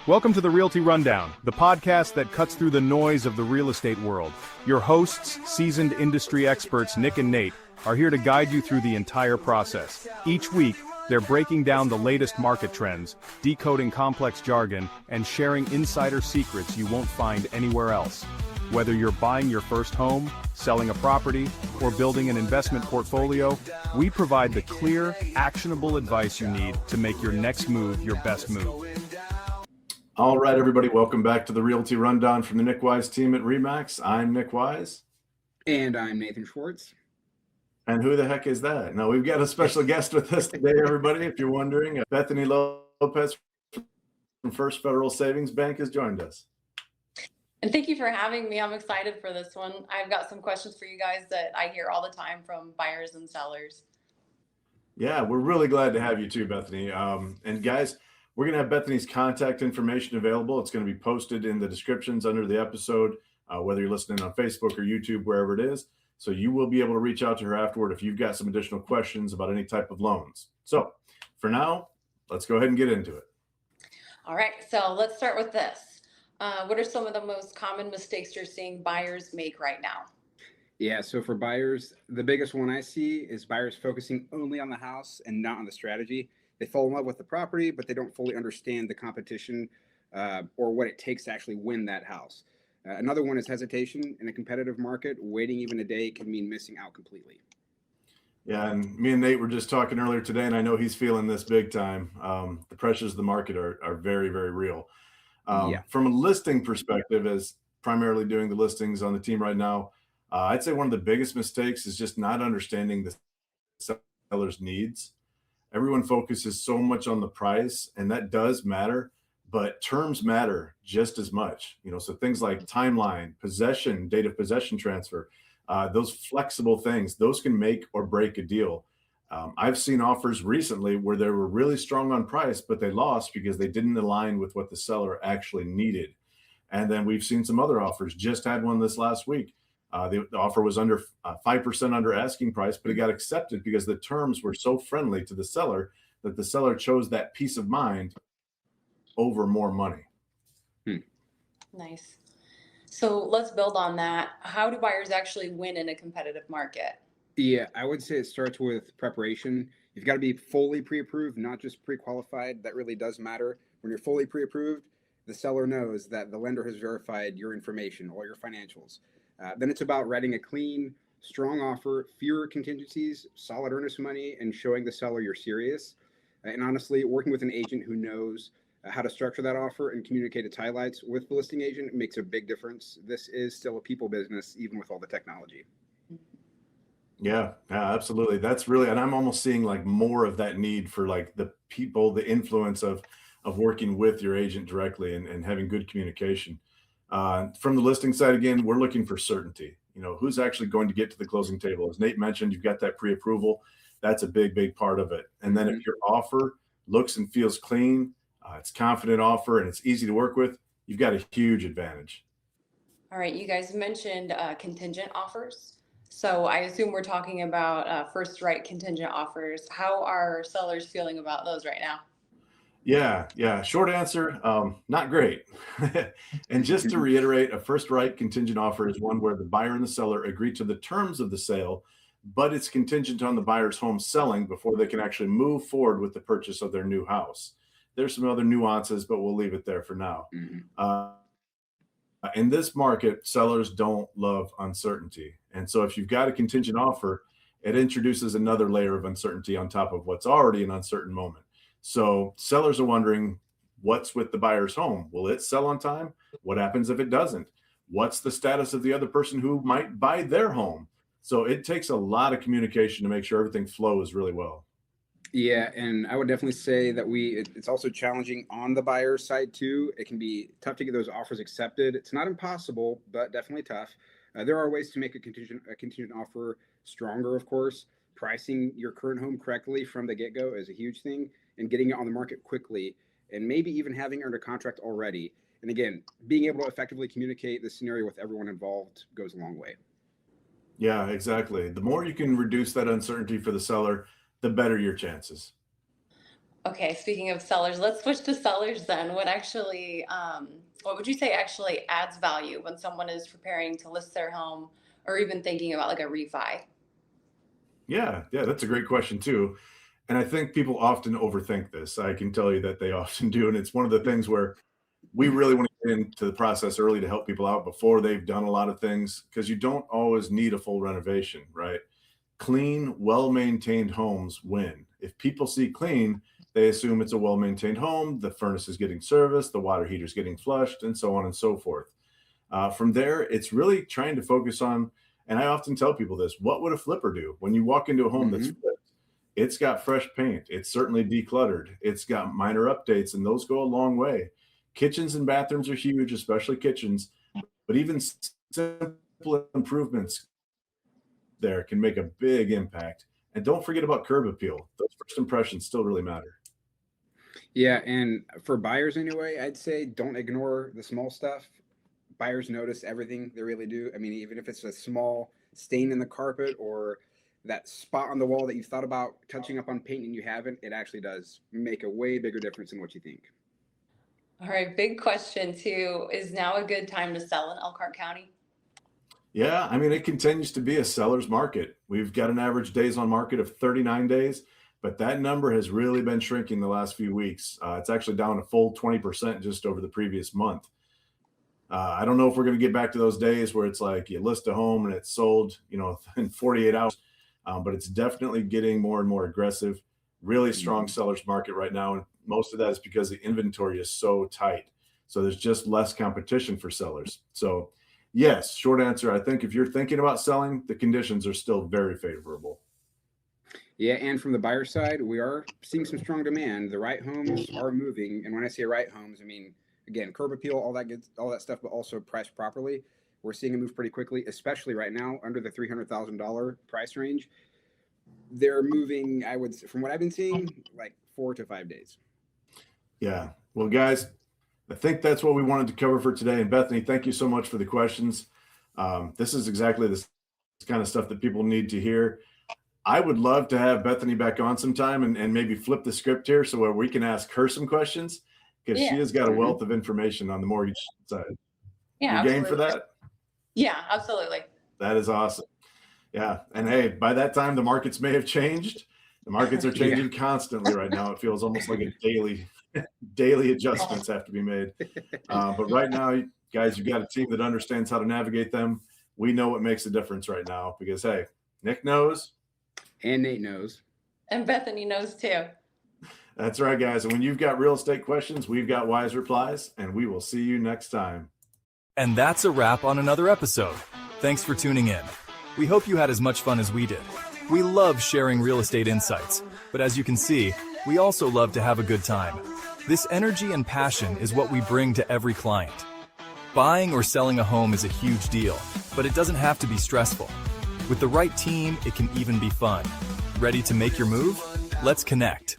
Welcome to the Realty Rundown, the podcast that cuts through the noise of the real estate world. Your hosts, seasoned industry experts Nic and Nate, are here to guide you through the entire process. Each week, they're breaking down the latest market trends, decoding complex jargon, and sharing insider secrets you won't find anywhere else. Whether you're buying your first home, selling a property, or building an investment portfolio, we provide the clear, actionable advice you need to make your next move your best move. All right, everybody, welcome back to the Realty Rundown from the Nic Wyse team at RE/MAX. I'm Nic Wyse. And I'm Nathan Schwartz. And who the heck is that? No, we've got a special guest with us today, everybody, if you're wondering. Bethany Lopez from First Federal Savings Bank has joined us. And thank you for having me. I'm excited for this one. I've got some questions for you guys that I hear all the time from buyers and sellers. Yeah, we're really glad to have you too, Bethany. And guys, we're going to have Bethany's contact information available. It's going to be posted in the descriptions under the episode, whether you're listening on Facebook or YouTube, wherever it is. So you will be able to reach out to her afterward if you've got some additional questions about any type of loans. So for now, let's go ahead and get into it. All right, so let's start with this. What are some of the most common mistakes you're seeing buyers make right now? Yeah, so for buyers, the biggest one I see is buyers focusing only on the house and not on the strategy. They fall in love with the property, but they don't fully understand the competition or what it takes to actually win that house. Another one is hesitation. In a competitive market. Waiting even a day can mean missing out completely. Yeah, and me and Nate were just talking earlier today, and I know he's feeling this big time. The pressures of the market are very, very real. From a listing perspective, as primarily doing the listings on the team right now, I'd say one of the biggest mistakes is just not understanding the seller's needs. Everyone focuses so much on the price, and that does matter, but terms matter just as much. So things like timeline, possession, date of possession transfer, those flexible things, those can make or break a deal. I've seen offers recently where they were really strong on price, but they lost because they didn't align with what the seller actually needed. And then we've seen some other offers. Just had one this last week. The offer was under 5% under asking price, but it got accepted because the terms were so friendly to the seller that the seller chose that peace of mind over more money. Nice. So let's build on that. How do buyers actually win in a competitive market? Yeah, I would say it starts with preparation. You've got to be fully pre-approved, not just pre-qualified. That really does matter. When you're fully pre-approved, the seller knows that the lender has verified your information, all your financials. Then it's about writing a clean, strong offer, fewer contingencies, solid earnest money, and showing the seller you're serious. And honestly, working with an agent who knows how to structure that offer and communicate its highlights with the listing agent makes a big difference. This is still a people business, even with all the technology. Yeah, absolutely. That's really, and I'm almost seeing like more of that need for like the people, the influence of working with your agent directly and having good communication. From the listing side, again, we're looking for certainty. Who's actually going to get to the closing table? As Nate mentioned, you've got that pre-approval. That's a big, big part of it. And then if your offer looks and feels clean, it's a confident offer, and it's easy to work with, you've got a huge advantage. All right, you guys mentioned contingent offers. So I assume we're talking about first right contingent offers. How are sellers feeling about those right now? Yeah. Short answer, not great. And just to reiterate, a first right contingent offer is one where the buyer and the seller agree to the terms of the sale, but it's contingent on the buyer's home selling before they can actually move forward with the purchase of their new house. There's some other nuances, but we'll leave it there for now. In this market, sellers don't love uncertainty. And so if you've got a contingent offer, it introduces another layer of uncertainty on top of what's already an uncertain moment. So sellers are wondering, what's with the buyer's home? Will it sell on time? What happens if it doesn't? What's the status of the other person who might buy their home? So it takes a lot of communication to make sure everything flows really well. Yeah, and I would definitely say that it's also challenging on the buyer's side too. It can be tough to get those offers accepted. It's not impossible, but definitely tough. There are ways to make a contingent offer stronger, of course. Pricing your current home correctly from the get-go is a huge thing, and getting it on the market quickly, and maybe even having it under contract already. And again, being able to effectively communicate the scenario with everyone involved goes a long way. Yeah, exactly. The more you can reduce that uncertainty for the seller, the better your chances. Okay, speaking of sellers, let's switch to sellers then. What would you say actually adds value when someone is preparing to list their home or even thinking about like a refi? Yeah, that's a great question too. And I think people often overthink this. I can tell you that they often do. And it's one of the things where we really want to get into the process early to help people out before they've done a lot of things, because you don't always need a full renovation, right? Clean, well-maintained homes win. If people see clean, they assume it's a well-maintained home, the furnace is getting serviced, the water heater's getting flushed, and so on and so forth. From there, it's really trying to focus on, and I often tell people this, what would a flipper do? When you walk into a home that's flipped, it's got fresh paint, it's certainly decluttered, it's got minor updates, and those go a long way. Kitchens and bathrooms are huge, especially kitchens, but even simple improvements there can make a big impact. And don't forget about curb appeal. Those first impressions still really matter. Yeah, and for buyers anyway, I'd say don't ignore the small stuff. Buyers notice everything, they really do. I mean, even if it's a small stain in the carpet or that spot on the wall that you thought about touching up on paint and you haven't, it actually does make a way bigger difference than what you think. All right, big question too. Is now a good time to sell in Elkhart County? Yeah, I mean, it continues to be a seller's market. We've got an average days on market of 39 days, but that number has really been shrinking the last few weeks. It's actually down a full 20% just over the previous month. I don't know if we're going to get back to those days where it's like you list a home and it's sold, in 48 hours, but it's definitely getting more and more aggressive. Really strong seller's market right now, and most of that is because the inventory is so tight. So there's just less competition for sellers. So yes, short answer, I think if you're thinking about selling, the conditions are still very favorable. Yeah, and from the buyer side, we are seeing some strong demand. The right homes are moving, and when I say right homes, I mean, again, curb appeal, all that stuff, but also priced properly. We're seeing it move pretty quickly, especially right now under the $300,000 price range. They're moving, I would, from what I've been seeing, like 4 to 5 days. Yeah. Well, guys, I think that's what we wanted to cover for today. And Bethany, thank you so much for the questions. This is exactly this kind of stuff that people need to hear. I would love to have Bethany back on sometime and maybe flip the script here so where we can ask her some questions, because she has got a wealth of information on the mortgage side. Yeah, you game for that? Yeah, absolutely. That is awesome. Yeah. And hey, by that time, the markets may have changed. The markets are changing constantly right now. It feels almost like a daily adjustments have to be made. But right now, guys, you've got a team that understands how to navigate them. We know what makes a difference right now because, hey, Nic knows. And Nate knows. And Bethany knows too. That's right, guys. And when you've got real estate questions, we've got Wyse replies, and we will see you next time. And that's a wrap on another episode. Thanks for tuning in. We hope you had as much fun as we did. We love sharing real estate insights, but as you can see, we also love to have a good time. This energy and passion is what we bring to every client. Buying or selling a home is a huge deal, but it doesn't have to be stressful. With the right team, it can even be fun. Ready to make your move? Let's connect.